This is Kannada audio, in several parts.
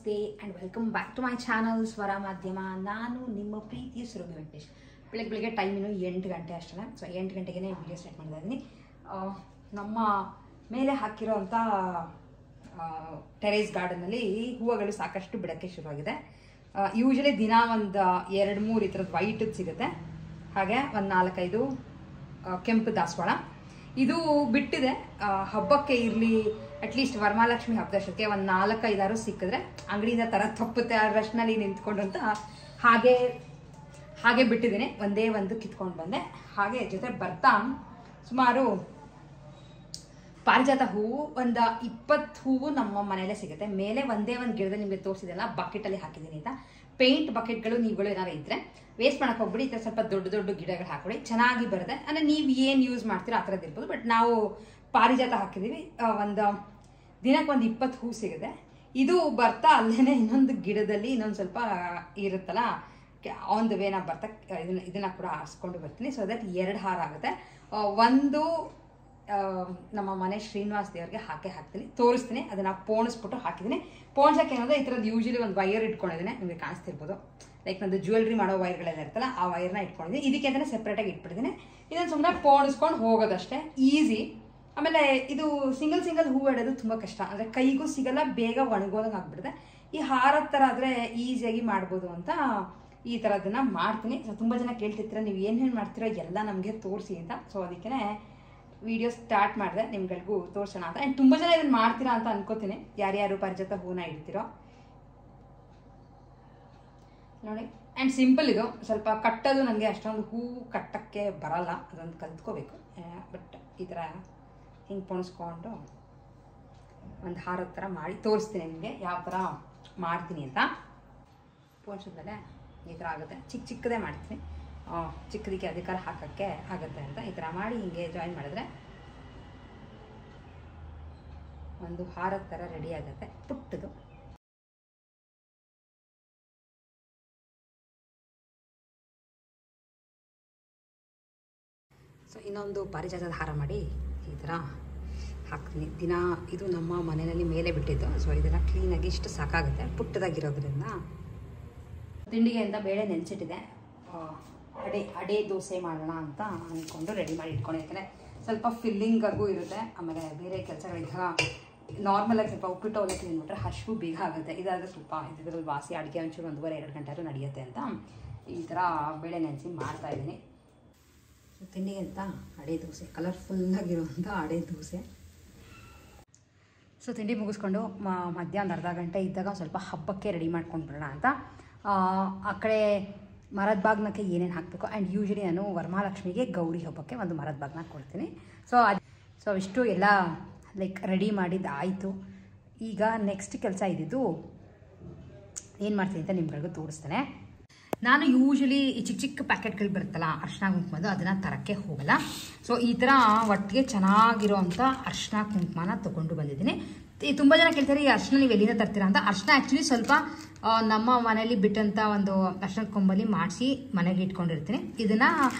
ನಮಸ್ತೆ and welcome back to my channel Swara Madhyama. ನಾನು ನಿಮ್ಮ ಪ್ರೀತಿಯ ಸುರಭಿ ವೆಂಕಟೇಶ್. ಬೆಳಗ್ಗೆ ಟೈಮ್ ಇನ್ನು 8 ಗಂಟೆ ಅಷ್ಟೇ. ಸೊ 8 ಗಂಟೆಗೆ ವಿಡಿಯೋ ಸ್ಟಾರ್ಟ್ ಮಾಡ್ತಾ ಇದ್ದೀನಿ. ನಮ್ಮ ಮೇಲೆ ಹಾಕಿರೋಂಥ ಟೆರೇಸ್ ಗಾರ್ಡನಲ್ಲಿ ಹೂವುಗಳು ಸಾಕಷ್ಟು ಬಿಡೋಕ್ಕೆ ಶುರುವಾಗಿದೆ. ಯೂಶಲಿ ದಿನ ಒಂದು 2-3 ಈ ಥರದ್ದು ವೈಟದ್ದು ಸಿಗುತ್ತೆ, ಹಾಗೆ ಒಂದು 4-5 ಕೆಂಪು ದಾಸವಾಳ. ಇದು ಬಿಟ್ಟಿದೆ, ಹಬ್ಬಕ್ಕೆ ಇರಲಿ ಅಟ್ಲೀಸ್ಟ್ ವರಮಹಾಲಕ್ಷ್ಮಿ ಹಬ್ಬದಷ್ಟಕ್ಕೆ ಒಂದು 4-5 ಸಿಕ್ಕಿದ್ರೆ ಅಂಗಡಿಯಿಂದ ತರ ತಪ್ಪುತ್ತೆ ಆ ರಶ್ನಲ್ಲಿ ನಿಂತ್ಕೊಂಡು ಅಂತ ಹಾಗೆ ಬಿಟ್ಟಿದ್ದೀನಿ. ಒಂದೇ ಒಂದು ಕಿತ್ಕೊಂಡು ಬಂದೆ. ಹಾಗೆ ಜೊತೆ ಬರ್ತಾ ಸುಮಾರು ಪಾರಿಜಾತ ಹೂವು ಒಂದು 20 ಹೂವು ನಮ್ಮ ಮನೆಯಲ್ಲೇ ಸಿಗುತ್ತೆ. ಮೇಲೆ ಒಂದೇ ಒಂದು ಗಿಡದಲ್ಲಿ ನಿಮಗೆ ತೋರಿಸಿದೆಲ್ಲ ಬಕೆಟಲ್ಲಿ ಹಾಕಿದ್ದೀನಿ ಅಂತ. ಪೇಂಟ್ ಬಕೆಟ್ಗಳು ನೀವುಗಳು ಏನಾರು ಇದ್ರೆ ವೇಸ್ಟ್ ಮಾಡಕ್ಕೆ ಹೋಗ್ಬಿಡಿ, ಈ ಥರ ಸ್ವಲ್ಪ ದೊಡ್ಡ ದೊಡ್ಡ ಗಿಡಗಳು ಹಾಕೊಡಿ, ಚೆನ್ನಾಗಿ ಬರುತ್ತೆ. ಅಂದರೆ ನೀವು ಏನು ಯೂಸ್ ಮಾಡ್ತೀರೋ ಆ ಥರದ್ದು ಇರ್ಬೋದು. ಬಟ್ ನಾವು ಪಾರಿಜಾತ ಹಾಕಿದ್ದೀವಿ, ಒಂದು ದಿನಕ್ಕೆ ಒಂದು 20 ಹೂ ಸಿಗುತ್ತೆ. ಇದು ಬರ್ತಾ ಅಲ್ಲೇನೆ ಇನ್ನೊಂದು ಗಿಡದಲ್ಲಿ ಇನ್ನೊಂದು ಸ್ವಲ್ಪ ಇರುತ್ತಲ್ಲ, ಆನ್ ದ ವೇನ ಬರ್ತಾ ಇದನ್ನ ಕೂಡ ಹಾರಿಸ್ಕೊಂಡು ಬರ್ತೀನಿ. ಸೊ ದಟ್ 2 ಹಾರ ಆಗುತ್ತೆ. ಒಂದು ನಮ್ಮ ಮನೆ ಶ್ರೀನಿವಾಸ್ ದೇವ್ರಿಗೆ ಹಾಕ್ತೀನಿ, ತೋರಿಸ್ತೀನಿ. ಅದನ್ನ ಪೋಣಿಸ್ಬಿಟ್ಟು ಹಾಕಿದ್ದೀನಿ. ಪೋಣಿಸಕ್ಕೆ ಏನಂದ್ರೆ ಈ ಥರದ್ದು ಯೂಶಲಿ ಒಂದು ವೈರ್ ಇಟ್ಕೊಂಡಿದ್ದೀನಿ, ನಿಮಗೆ ಕಾಣಿಸ್ತಿರ್ಬೋದು. ಲೈಕ್ ನಂದು ಜ್ಯುವೆಲ್ರಿ ಮಾಡೋ ವೈರ್ಗಳೆಲ್ಲ ಇರ್ತಲ್ಲ, ಆ ವೈರ್ನ ಇಟ್ಕೊಂಡಿದ್ದೀನಿ. ಇದಕ್ಕೆ ಅಂತಲೇ ಸೆಪ್ರೇಟಾಗಿ ಇಟ್ಬಿಟ್ಟಿದ್ದೀನಿ. ಇದನ್ನು ಸುಮ್ಮನೆ ಪೋಣಿಸ್ಕೊಂಡು ಹೋಗೋದಷ್ಟೇ, ಈಸಿ. ಆಮೇಲೆ ಇದು ಸಿಂಗಲ್ ಹೂವು ಇಡೋದು ತುಂಬ ಕಷ್ಟ, ಅಂದರೆ ಕೈಗೂ ಸಿಗಲ್ಲ, ಬೇಗ ಒಣಗೋದಂಗೆ ಆಗ್ಬಿಡುತ್ತೆ. ಈ ಹಾರದ ಥರ ಆದರೆ ಈಸಿಯಾಗಿ ಮಾಡ್ಬೋದು ಅಂತ ಈ ಥರದನ್ನ ಮಾಡ್ತೀನಿ. ಸೊ ತುಂಬ ಜನ ಕೇಳ್ತಿರ್ತೀರ ನೀವು ಏನೇನು ಮಾಡ್ತೀರೋ ಎಲ್ಲ ನಮಗೆ ತೋರಿಸಿ ಅಂತ. ಸೊ ಅದಕ್ಕೆ ವಿಡಿಯೋ ಸ್ಟಾರ್ಟ್ ಮಾಡಿದೆ, ನಿಮ್ಗಳಿಗೂ ತೋರಿಸೋಣ ಅಂತ. ಆ್ಯಂಡ್ ತುಂಬ ಜನ ಇದನ್ನು ಮಾಡ್ತೀರಾ ಅಂತ ಅನ್ಕೋತೀನಿ, ಯಾರ್ಯಾರು ಪಾರಿಜಾತ ಹೂವನ್ನ ಇಡ್ತೀರೋ ನೋಡಿ. ಆ್ಯಂಡ್ ಸಿಂಪಲ್ ಇದು, ಸ್ವಲ್ಪ ಕಟ್ಟೋದು ನನಗೆ ಅಷ್ಟೊಂದು ಹೂವು ಕಟ್ಟಕ್ಕೆ ಬರಲ್ಲ, ಅದೊಂದು ಕಲ್ತ್ಕೋಬೇಕು. ಬಟ್ ಈ ಥರ ಹಿಂಗೆ ಪೊಣಿಸ್ಕೊಂಡು ಒಂದು ಹಾರದ ಥರ ಮಾಡಿ ತೋರಿಸ್ತೀನಿ ನಿಮಗೆ ಯಾವ ಥರ ಮಾಡ್ತೀನಿ ಅಂತ. ಪೋಣಿಸಿದ್ಮೇಲೆ ಈ ಥರ ಆಗುತ್ತೆ, ಚಿಕ್ಕದೇ ಮಾಡ್ತೀನಿ. ಚಿಕ್ಕದಕ್ಕೆ ಅಧಿಕಾರ ಹಾಕೋಕ್ಕೆ ಆಗುತ್ತೆ ಅಂತ ಈ ಥರ ಮಾಡಿ ಹಿಂಗೆ ಜಾಯಿನ್ ಮಾಡಿದ್ರೆ ಒಂದು ಹಾರದ ಥರ ರೆಡಿ ಆಗುತ್ತೆ, ಪುಟ್ಟದು. ಸೊ ಇನ್ನೊಂದು ಪಾರಿಜಾತದ ಹಾರ ಮಾಡಿ ಈ ಥರ ಹಾಕ್ತೀನಿ. ದಿನ ಇದು ನಮ್ಮ ಮನೆಯಲ್ಲಿ ಮೇಲೆ ಬಿಟ್ಟಿದ್ದು. ಸೊ ಇದನ್ನು ಕ್ಲೀನಾಗಿ ಇಷ್ಟು ಸಾಕಾಗುತ್ತೆ, ಪುಟ್ಟದಾಗಿರೋದ್ರಿಂದ. ತಿಂಡಿಗೆ ಅಂತ ಬೇಳೆ ನೆನೆಸಿಟ್ಟಿದೆ, ಅಡೆ ದೋಸೆ ಮಾಡೋಣ ಅಂತ ಅಂದ್ಕೊಂಡು ರೆಡಿ ಮಾಡಿ ಇಟ್ಕೊಂಡು. ಯಾಕಂದರೆ ಸ್ವಲ್ಪ ಫಿಲ್ಲಿಂಗಾಗೂ ಇರುತ್ತೆ, ಆಮೇಲೆ ಬೇರೆ ಕೆಲಸಗಳಿದ್ದಾಗ ನಾರ್ಮಲಾಗಿ ಸ್ವಲ್ಪ ಉಪ್ಪಿಟ್ಟು ಅವಲಕ್ಕಿ ತಿಂದ್ಬಿಟ್ರೆ ಹಸಿವು ಬೇಗ ಆಗುತ್ತೆ. ಇದಾದರೆ ಸ್ವಲ್ಪ ಇದ್ರಲ್ಲಿ ವಾಸಿ ಅಡುಗೆ ಒಂಚೂರು 1.5-2 ಗಂಟೆ ನಡೆಯುತ್ತೆ ಅಂತ ಈ ಥರ ಬೇಳೆ ನೆನೆಸಿ ಮಾಡ್ತಾಯಿದ್ದೀನಿ. ತಿಂಡಿಗೆ ಅಂತ ಅಡೆ ದೋಸೆ, ಕಲರ್ಫುಲ್ಲಾಗಿರುವಂಥ ಅಡೆ ದೋಸೆ. ಸೊ ತಿಂಡಿ ಮುಗಿಸ್ಕೊಂಡು ಮಧ್ಯಾಹ್ನ ಅರ್ಧ ಗಂಟೆ ಇದ್ದಾಗ ಸ್ವಲ್ಪ ಹಬ್ಬಕ್ಕೆ ರೆಡಿ ಮಾಡ್ಕೊಂಡು ಬರೋಣ ಅಂತ. ಆ ಕಡೆ ಮರದ ಬಾಗ್ನಕ್ಕೆ ಏನೇನು ಹಾಕಬೇಕು. ಆ್ಯಂಡ್ ಯೂಶಲಿ ನಾನು ವರಮಹಾಲಕ್ಷ್ಮಿಗೆ ಗೌರಿ ಹಬ್ಬಕ್ಕೆ ಒಂದು ಮರದ ಬಾಗ್ನ ಕೊಡ್ತೀನಿ. ಸೊ ಇಷ್ಟು ಎಲ್ಲ ಲೈಕ್ ರೆಡಿ ಮಾಡಿದ್ದು ಆಯಿತು. ಈಗ ನೆಕ್ಸ್ಟ್ ಕೆಲಸ ಇದ್ದಿದ್ದು ಏನು ಮಾಡ್ತೀನಿ ಅಂತ ನಿಮ್ಗಳಿಗೂ ತೋರಿಸ್ತೇನೆ. ನಾನು ಯೂಶಲಿ ಈ ಚಿಕ್ಕ ಪ್ಯಾಕೆಟ್ಗಳು ಬರುತ್ತಲ್ಲ ಅರ್ಶಿನ ಕುಂಕುಮದು, ಅದನ್ನು ತರೋಕ್ಕೆ ಹೋಗಲ್ಲ. ಸೊ ಈ ಥರ ಒಟ್ಟಿಗೆ ಚೆನ್ನಾಗಿರೋವಂಥ ಅರ್ಶಿನ ಕುಂಕುಮನ ತೊಗೊಂಡು ಬಂದಿದ್ದೀನಿ. ತುಂಬ ಜನ ಕೇಳ್ತಾರೆ ಈ ಅರ್ಶಿನ ನೀವು ಎಲ್ಲಿಂದ ತರ್ತೀರಾ ಅಂತ. ಅರ್ಶಿನ ಆ್ಯಕ್ಚುಲಿ ಸ್ವಲ್ಪ ನಮ್ಮ ಮನೆಯಲ್ಲಿ ಬಿಟ್ಟಂಥ ಒಂದು ಅರ್ಶಿನ ಕೊಂಬಲ್ಲಿ ಮಾಡಿಸಿ ಮನೆಗೆ ಇಟ್ಕೊಂಡಿರ್ತೀನಿ. ಇದನ್ನು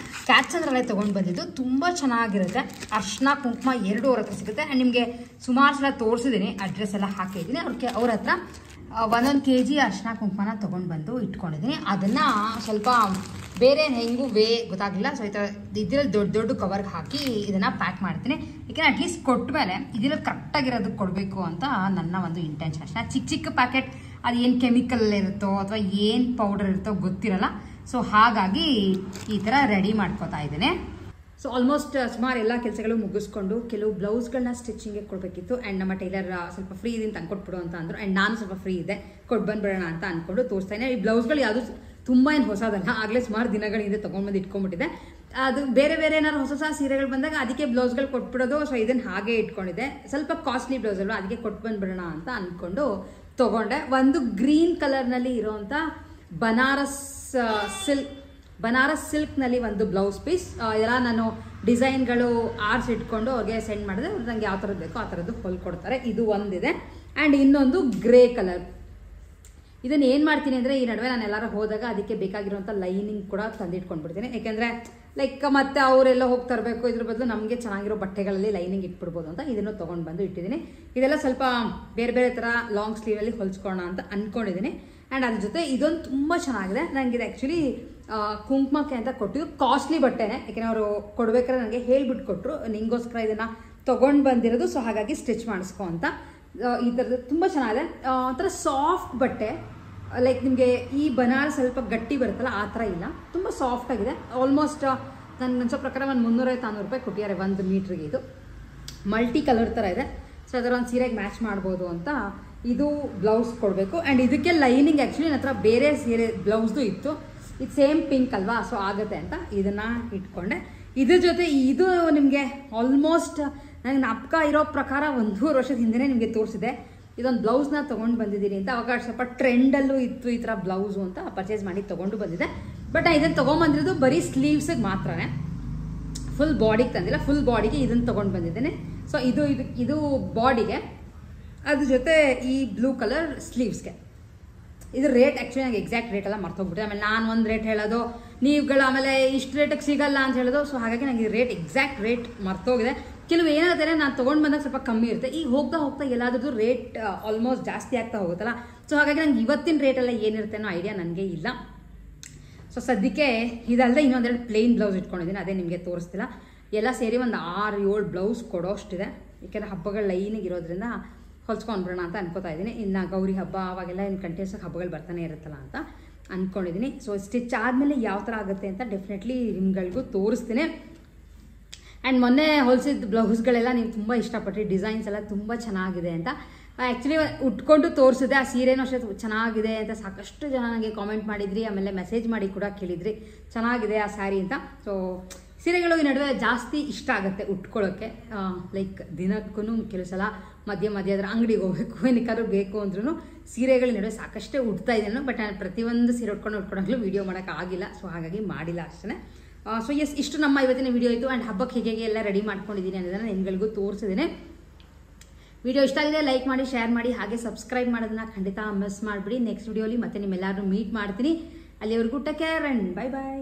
ಕ್ಯಾಚಂದ್ರಲ್ಲೇ ತೊಗೊಂಡು ಬಂದಿದ್ದು, ತುಂಬ ಚೆನ್ನಾಗಿರುತ್ತೆ. ಅರ್ಶಿನ ಕುಂಕುಮ 2 ಹತ್ರ ಸಿಗುತ್ತೆ. ಆ್ಯಂಡ್ ನಿಮಗೆ ಸುಮಾರು ಸಲ ತೋರಿಸಿದ್ದೀನಿ, ಅಡ್ರೆಸ್ ಎಲ್ಲ ಹಾಕಿದ್ದೀನಿ. ಅವ್ರ ಹತ್ರ 1 kg ಅರ್ಶಿನ ಕುಂಕುಮನ ತೊಗೊಂಡು ಬಂದು ಇಟ್ಕೊಂಡಿದ್ದೀನಿ. ಅದನ್ನು ಸ್ವಲ್ಪ ಬೇರೆ ಹೆಂಗೂ ಗೊತ್ತಾಗಲಿಲ್ಲ. ಸೊ ಈ ಥರ ಇದರಲ್ಲಿ ದೊಡ್ಡ ಕವರ್ಗೆ ಹಾಕಿ ಇದನ್ನು ಪ್ಯಾಕ್ ಮಾಡ್ತೀನಿ. ಯಾಕೆಂದರೆ ಅಟ್ಲೀಸ್ಟ್ ಕೊಟ್ಟ ಮೇಲೆ ಇದರಲ್ಲಿ ಕರೆಕ್ಟಾಗಿರೋದಕ್ಕೆ ಕೊಡಬೇಕು ಅಂತ ನನ್ನ ಒಂದು ಇಂಟೆನ್ಷನ್ ಅಷ್ಟೇ. ಚಿಕ್ಕ ಪ್ಯಾಕೆಟ್ ಅದು ಏನು ಕೆಮಿಕಲ್ ಇರುತ್ತೋ ಅಥವಾ ಏನು ಪೌಡರ್ ಇರುತ್ತೋ ಗೊತ್ತಿರಲ್ಲ. ಸೊ ಹಾಗಾಗಿ ಈ ಥರ ರೆಡಿ ಮಾಡ್ಕೋತಾ ಇದ್ದೇನೆ. ಸೊ ಆಲ್ಮೋಸ್ಟ್ ಸುಮಾರು ಎಲ್ಲ ಕೆಲಸಗಳು ಮುಗಿಸ್ಕೊಂಡು ಕೆಲವು ಬ್ಲೌಸ್ಗಳನ್ನ ಸ್ಟಿಚಿಂಗ್ಗೆ ಕೊಡಬೇಕಿತ್ತು. ಆ್ಯಂಡ್ ನಮ್ಮ ಟೈಲರ್ ಸ್ವಲ್ಪ ಫ್ರೀ ಇದೆ ಅಂತ ಅಂದ್ಕೊಟ್ಬಿಡು ಅಂತ ಅಂದರು. ಆ್ಯಂಡ್ ನಾನು ಸ್ವಲ್ಪ ಫ್ರೀ ಇದೆ, ಕೊಟ್ಟು ಬಂದ್ಬಿಡೋಣ ಅಂತ ಅಂದ್ಕೊಂಡು ತೋರಿಸ್ತಾ ಇದ್ದೀನಿ. ಈ ಬ್ಲೌಸ್ಗಳು ಯಾವುದು ತುಂಬ ಏನು ಹೊಸದಲ್ಲ, ಆಗಲೇ ಸುಮಾರು ದಿನಗಳಿಂದ ತೊಗೊಂಡ್ಬಂದು ಇಟ್ಕೊಂಡ್ಬಿಟ್ಟಿದೆ. ಅದು ಬೇರೆ ಏನಾದ್ರು ಹೊಸ ಸೀರೆಗಳು ಬಂದಾಗ ಅದಕ್ಕೆ ಬ್ಲೌಸ್ಗಳು ಕೊಟ್ಬಿಡೋದು. ಸೊ ಇದನ್ನು ಹಾಗೆ ಇಟ್ಕೊಂಡಿದ್ದೆ, ಸ್ವಲ್ಪ ಕಾಸ್ಟ್ಲಿ ಬ್ಲೌಸ್ ಅಲ್ವಾ, ಅದಕ್ಕೆ ಕೊಟ್ಟು ಬಂದ್ಬಿಡೋಣ ಅಂತ ಅಂದ್ಕೊಂಡು ತೊಗೊಂಡೆ. ಒಂದು ಗ್ರೀನ್ ಕಲರ್ನಲ್ಲಿ ಇರೋವಂಥ ಬನಾರಸ್ ಸಿಲ್ಕ್ನಲ್ಲಿ ಒಂದು ಬ್ಲೌಸ್ ಪೀಸ್. ಎಲ್ಲ ನಾನು ಡಿಸೈನ್ಗಳು ಆರಿಸಿಟ್ಕೊಂಡು ಅವ್ರಿಗೆ ಸೆಂಡ್ ಮಾಡಿದೆ. ಅವ್ರು ನನಗೆ ಯಾವ ಥರದ್ದು ಬೇಕೋ ಆ ಥರದ್ದು ಹೊಲ್ಕೊಡ್ತಾರೆ. ಇದು ಒಂದಿದೆ. ಆ್ಯಂಡ್ ಇನ್ನೊಂದು ಗ್ರೇ ಕಲರ್. ಇದನ್ನು ಏನು ಮಾಡ್ತೀನಿ ಅಂದರೆ ಈ ನಡುವೆ ನಾನು ಎಲ್ಲರೂ ಹೋದಾಗ ಅದಕ್ಕೆ ಬೇಕಾಗಿರುವಂಥ ಲೈನಿಂಗ್ ಕೂಡ ತಂದಿಟ್ಕೊಂಡ್ಬಿಡ್ತೀನಿ. ಯಾಕೆಂದರೆ ಲೈಕ್ ಮತ್ತೆ ಅವರೆಲ್ಲ ಹೋಗ್ತಾ ಇರಬೇಕು, ಇದ್ರ ಬದಲು ನಮಗೆ ಚೆನ್ನಾಗಿರೋ ಬಟ್ಟೆಗಳಲ್ಲಿ ಲೈನಿಂಗ್ ಇಟ್ಬಿಡ್ಬೋದು ಅಂತ ಇದನ್ನು ತೊಗೊಂಡು ಬಂದು ಇಟ್ಟಿದ್ದೀನಿ. ಇದೆಲ್ಲ ಸ್ವಲ್ಪ ಬೇರೆ ಬೇರೆ ಥರ ಲಾಂಗ್ ಸ್ಲೀವಲ್ಲಿ ಹೊಲ್ಸ್ಕೊಳ್ಳೋಣ ಅಂತ ಅಂದ್ಕೊಂಡಿದ್ದೀನಿ. ಆ್ಯಂಡ್ ಅದ್ರ ಜೊತೆ ಇದೊಂದು ತುಂಬ ಚೆನ್ನಾಗಿದೆ. ನನಗೆ ಇದು ಆ್ಯಕ್ಚುಲಿ ಕುಂಕುಮಕ್ಕೆ ಅಂತ ಕೊಟ್ಟಿದ್ದು ಕಾಸ್ಟ್ಲಿ ಬಟ್ಟೆನೇ, ಯಾಕೆಂದರೆ ಅವರು ಕೊಡ್ಬೇಕಾದ್ರೆ ನನಗೆ ಹೇಳ್ಬಿಟ್ಟು ಕೊಟ್ಟರು ನಿಂಗೋಸ್ಕರ ಇದನ್ನು ತೊಗೊಂಡು ಬಂದಿರೋದು, ಸೊ ಹಾಗಾಗಿ ಸ್ಟಿಚ್ ಮಾಡಿಸ್ಕೊ ಅಂತ. ಈ ಥರದ್ದು ತುಂಬ ಚೆನ್ನಾಗಿದೆ. ಒಂಥರ ಸಾಫ್ಟ್ ಬಟ್ಟೆ, ಲೈಕ್ ನಿಮಗೆ ಈ ಬನಾರಸ್ ಸ್ವಲ್ಪ ಗಟ್ಟಿ ಬರುತ್ತಲ್ಲ ಆ ಥರ ಇಲ್ಲ, ತುಂಬ ಸಾಫ್ಟ್ ಆಗಿದೆ. ಆಲ್ಮೋಸ್ಟ್ ನನ್ನ ಅನ್ಸೋ ಪ್ರಕಾರ ಒಂದು 350-400 ರೂಪಾಯಿ ಕೊಟ್ಟಿದ್ದಾರೆ 1 ಮೀಟ್ರಿಗೆ. ಇದು ಮಲ್ಟಿ ಕಲರ್ ಥರ ಇದೆ, ಸೊ ಅದರ ಒಂದು ಸೀರೆಗೆ ಮ್ಯಾಚ್ ಮಾಡ್ಬೋದು ಅಂತ ಇದು ಬ್ಲೌಸ್ ಕೊಡಬೇಕು. ಆ್ಯಂಡ್ ಇದಕ್ಕೆ ಲೈನಿಂಗ್ ಆ್ಯಕ್ಚುಲಿ ನನ್ನ ಹತ್ರ ಬೇರೆ ಸೀರೆ ಬ್ಲೌಸ್ದು ಇತ್ತು, ಇದು ಸೇಮ್ ಪಿಂಕ್ ಅಲ್ವಾ, ಸೊ ಆಗುತ್ತೆ ಅಂತ ಇದನ್ನು ಇಟ್ಕೊಂಡೆ. ಇದ್ರ ಜೊತೆ ಇದು ನಿಮಗೆ ಆಲ್ಮೋಸ್ಟ್ ನನಗೆ ನಾಪಕ ಇರೋ ಪ್ರಕಾರ 1.5 ವರ್ಷದ ಹಿಂದೆ ನಿಮಗೆ ತೋರಿಸಿದೆ. ಇದೊಂದು ಬ್ಲೌಸ್ನ ತೊಗೊಂಡು ಬಂದಿದ್ದೀನಿ ಅಂತ, ಅವಾಗ ಸ್ವಲ್ಪ ಟ್ರೆಂಡಲ್ಲೂ ಇತ್ತು ಈ ಥರ ಬ್ಲೌಸು ಅಂತ ಪರ್ಚೇಸ್ ಮಾಡಿ ತೊಗೊಂಡು ಬಂದಿದ್ದೆ. ಬಟ್ ಇದನ್ನು ತೊಗೊಂಬಂದಿರೋದು ಬರೀ ಸ್ಲೀವ್ಸಿಗೆ ಮಾತ್ರನೇ, ಫುಲ್ ಬಾಡಿಗೆ ತಂದಿಲ್ಲ. ಫುಲ್ ಬಾಡಿಗೆ ಇದನ್ನು ತೊಗೊಂಡು ಬಂದಿದ್ದೇನೆ. ಸೊ ಇದು ಬಾಡಿಗೆ, ಅದ್ರ ಜೊತೆ ಈ ಬ್ಲೂ ಕಲರ್ ಸ್ಲೀವ್ಸ್ಗೆ. ಇದು ರೇಟ್ ಆ್ಯಕ್ಚುಲಿ ನನಗೆ ಎಕ್ಸಾಕ್ಟ್ ರೇಟ್ ಎಲ್ಲ ಮರ್ತೋಗ್ಬಿಟ್ಟೆ. ಆಮೇಲೆ ನಾನು ಒಂದು ರೇಟ್ ಹೇಳೋದು, ನೀವುಗಳು ಆಮೇಲೆ ಇಷ್ಟು ರೇಟಿಗೆ ಸಿಗಲ್ಲ ಅಂತ ಹೇಳೋದು, ಸೊ ಹಾಗಾಗಿ ನನಗೆ ರೇಟ್ ಎಕ್ಸಾಕ್ಟ್ ರೇಟ್ ಮರ್ತೋಗಿದೆ. ಕೆಲವು ಏನಾಗುತ್ತೆ ನಾನು ತೊಗೊಂಡು ಬಂದಾಗ ಸ್ವಲ್ಪ ಕಮ್ಮಿ ಇರುತ್ತೆ, ಈಗ ಹೋಗ್ತಾ ಹೋಗ್ತಾ ಎಲ್ಲಾದ್ರದ್ದು ರೇಟ್ ಆಲ್ಮೋಸ್ಟ್ ಜಾಸ್ತಿ ಆಗ್ತಾ ಹೋಗುತ್ತಲ್ಲ, ಸೊ ಹಾಗಾಗಿ ನಂಗೆ ಇವತ್ತಿನ ರೇಟೆಲ್ಲ ಏನಿರುತ್ತೆ ಅನ್ನೋ ಐಡಿಯಾ ನನಗೆ ಇಲ್ಲ. ಸೊ ಸದ್ಯಕ್ಕೆ ಇದಲ್ಲದೆ ಇನ್ನೊಂದೆರಡು ಪ್ಲೇನ್ ಬ್ಲೌಸ್ ಇಟ್ಕೊಂಡಿದ್ದೀನಿ, ಅದೇ ನಿಮಗೆ ತೋರಿಸ್ತಿಲ್ಲ. ಎಲ್ಲ ಸೇರಿ ಒಂದು 6-7 ಬ್ಲೌಸ್ ಕೊಡೋಷ್ಟಿದೆ, ಏಕೆಂದರೆ ಹಬ್ಬಗಳು ಲೈನಿಗೆ ಇರೋದ್ರಿಂದ ಹೊಲ್ಸ್ಕೊಂಡ್ಬಿಡೋಣ ಅಂತ ಅನ್ಕೋತಾ ಇದ್ದೀನಿ. ಇನ್ನು ಗೌರಿ ಹಬ್ಬ ಅವಾಗೆಲ್ಲ ಇನ್ನು ಕಂಟಿನ್ಯೂಸ್ ಹಬ್ಬಗಳು ಬರ್ತಾನೆ ಇರುತ್ತಲ್ಲ ಅಂತ ಅಂದ್ಕೊಂಡಿದ್ದೀನಿ. ಸೊ ಸ್ಟಿಚ್ ಆದಮೇಲೆ ಯಾವ ಥರ ಆಗುತ್ತೆ ಅಂತ ಡೆಫಿನೆಟ್ಲಿ ನಿಮ್ಗಳಿಗೂ ತೋರಿಸ್ತೀನಿ. ಆ್ಯಂಡ್ ಮೊನ್ನೆ ಹೊಲಿಸಿದ ಬ್ಲೌಸ್ಗಳೆಲ್ಲ ನೀವು ತುಂಬ ಇಷ್ಟಪಟ್ಟರೆ, ಡಿಸೈನ್ಸ್ ಎಲ್ಲ ತುಂಬ ಚೆನ್ನಾಗಿದೆ ಅಂತ. ಆ್ಯಕ್ಚುಲಿ ಉಟ್ಕೊಂಡು ತೋರಿಸಿದೆ, ಆ ಸೀರೆನೂ ಅಷ್ಟೇ ಚೆನ್ನಾಗಿದೆ ಅಂತ ಸಾಕಷ್ಟು ಜನ ನನಗೆ ಕಾಮೆಂಟ್ ಮಾಡಿದ್ರಿ, ಆಮೇಲೆ ಮೆಸೇಜ್ ಮಾಡಿ ಕೂಡ ಕೇಳಿದ್ರಿ ಚೆನ್ನಾಗಿದೆ ಆ ಸ್ಯಾರಿ ಅಂತ. ಸೊ ಸೀರೆಗಳು ಈ ನಡುವೆ ಜಾಸ್ತಿ ಇಷ್ಟ ಆಗುತ್ತೆ ಉಟ್ಕೊಳ್ಳೋಕ್ಕೆ, ಲೈಕ್ ದಿನಕ್ಕೂ ಕೆಲವು ಸಲ ಮಧ್ಯೆ ಅದರ ಅಂಗಡಿಗೆ ಹೋಗಬೇಕು ಏನಕ್ಕಾದ್ರೂ ಬೇಕು ಅಂದ್ರೂ ಸೀರೆಗಳ ನಡುವೆ ಸಾಕಷ್ಟೇ ಉಡ್ತಾ ಇದ್ದೇನೆ. ಬಟ್ ನಾನು ಪ್ರತಿಯೊಂದು ಸೀರೆ ಉಟ್ಕೊಂಡಾಗಲೂ ವೀಡಿಯೋ ಮಾಡೋಕ್ಕಾಗಿಲ್ಲ, ಸೊ ಹಾಗಾಗಿ ಮಾಡಿಲ್ಲ ಅಷ್ಟೇ. ಸೊ ಎಸ್, ಇಷ್ಟು ನಮ್ಮ ಇವತ್ತಿನ ವಿಡಿಯೋ ಇತ್ತು. ಆ್ಯಂಡ್ ಹಬ್ಬಕ್ಕೆ ಹೇಗೆ ಎಲ್ಲ ರೆಡಿ ಮಾಡ್ಕೊಂಡಿದ್ದೀನಿ ಅನ್ನೋದನ್ನು ನಿಮ್ಗಳಿಗೂ ತೋರಿಸಿದ್ದೀನಿ. ವಿಡಿಯೋ ಇಷ್ಟ ಆಗಿದೆ ಲೈಕ್ ಮಾಡಿ, ಶೇರ್ ಮಾಡಿ, ಹಾಗೆ ಸಬ್ಸ್ಕ್ರೈಬ್ ಮಾಡೋದನ್ನ ಖಂಡಿತ ಮಿಸ್ ಮಾಡಿಬಿಡಿ. ನೆಕ್ಸ್ಟ್ ವಿಡಿಯೋಲಿ ಮತ್ತೆ ನಿಮ್ಮೆಲ್ಲರೂ ಮೀಟ್ ಮಾಡ್ತೀನಿ. ಅಲ್ಲಿವರೆಗೂ take care and bye bye.